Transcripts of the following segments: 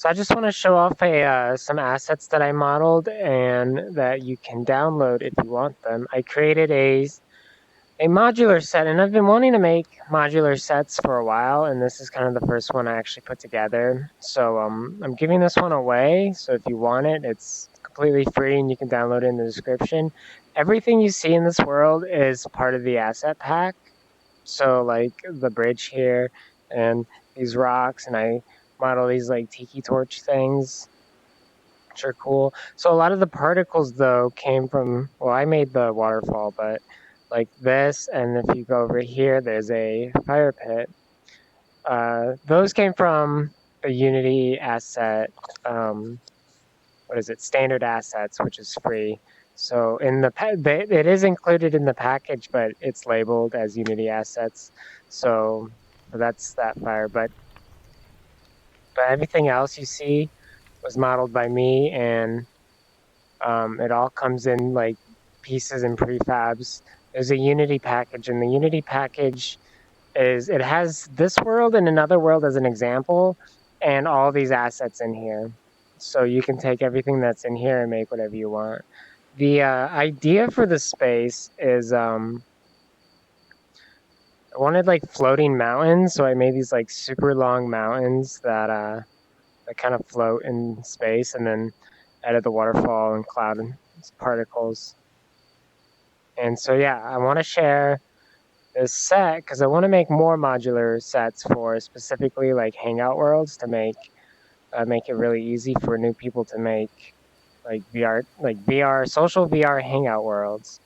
So I just want to show off some assets that I modeled and that you can download if you want them. I created a modular set, and I've been wanting to make modular sets for a while, and this is kind of the first one I actually put together. So I'm giving this one away, so if you want it, it's completely free and you can download it in the description. Everything you see in this world is part of the asset pack. So like the bridge here and these rocks, and I model these like tiki torch things, which are cool. So a lot of the particles though came from, well, I made the waterfall, but like this, and if you go over here, there's a fire pit. Those came from the Unity asset, what is it, standard assets, which is free. So in the it is included in the package, but it's labeled as Unity assets. So that's that fire. But everything else you see was modeled by me, and it all comes in like pieces and prefabs. There's a Unity package, and the Unity package it has this world and another world as an example, and all these assets in here. So you can take everything that's in here and make whatever you want. The idea for the space is I wanted like floating mountains, so I made these like super long mountains that kind of float in space, and then added the waterfall and cloud and particles. And so yeah, I want to share this set because I want to make more modular sets for specifically like hangout worlds to make it really easy for new people to make like VR social VR hangout worlds.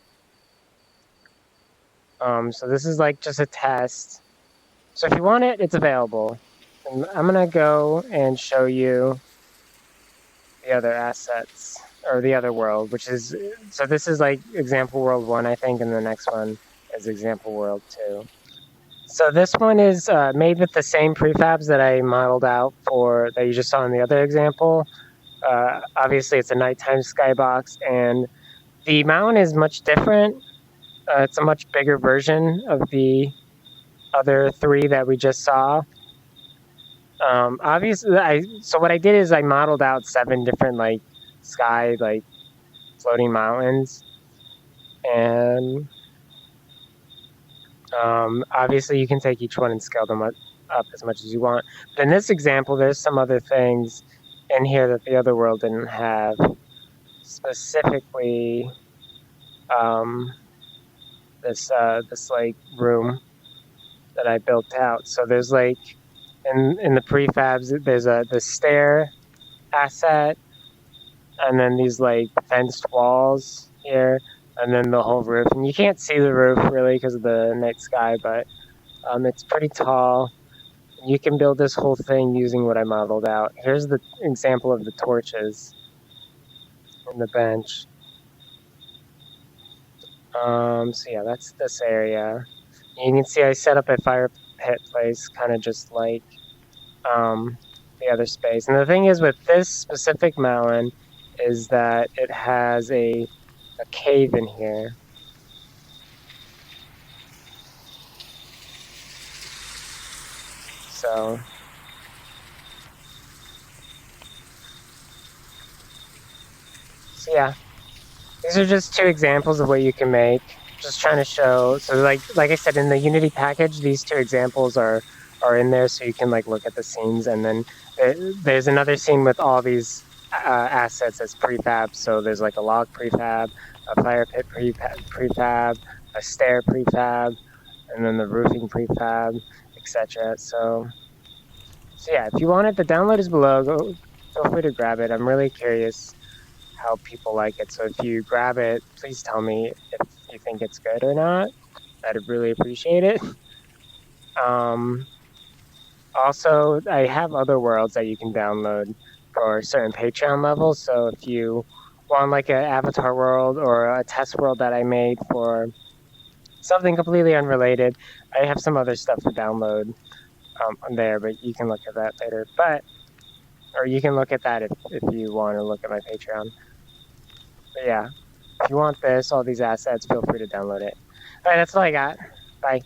So this is like just a test. So if you want it, it's available. And I'm gonna go and show you the other assets or the other world, which is, so this is like example world 1, I think, and the next one is example world 2. So this one is made with the same prefabs that I modeled out for that you just saw in the other example. Obviously, it's a nighttime skybox, and the mountain is much different. It's a much bigger version of the other 3 that we just saw. Obviously, so what I did is I modeled out 7 different like sky like floating mountains, and obviously you can take each one and scale them up as much as you want. But in this example, there's some other things in here that the other world didn't have. Specifically, this like room that I built out. So there's like in the prefabs, there's the stair asset, and then these like fenced walls here, and then the whole roof. And you can't see the roof really because of the night sky, but it's pretty tall. You can build this whole thing using what I modeled out. Here's the example of the torches on the bench. So yeah, that's this area. You can see I set up a fire pit place, kind of just like the other space. And the thing is with this specific mountain is that it has a cave in here. So yeah, these are just 2 examples of what you can make. Just trying to show. So like I said, in the Unity package, these 2 examples are in there, so you can like look at the scenes. And then there's another scene with all these assets as prefab. So there's like a log prefab, a fire pit prefab, a stair prefab, and then the roofing prefab, etc. So yeah, if you want it, the download is below. Go, feel free to grab it. I'm really curious how people like it. So if you grab it, please tell me if you think it's good or not. I'd really appreciate it. Also, I have other worlds that you can download for certain Patreon levels. So if you want like an avatar world or a test world that I made for something completely unrelated, I have some other stuff to download on there, but you can look at that later. Or you can look at that if you want to look at my Patreon. But yeah, if you want this, all these assets, feel free to download it. All right, that's all I got. Bye.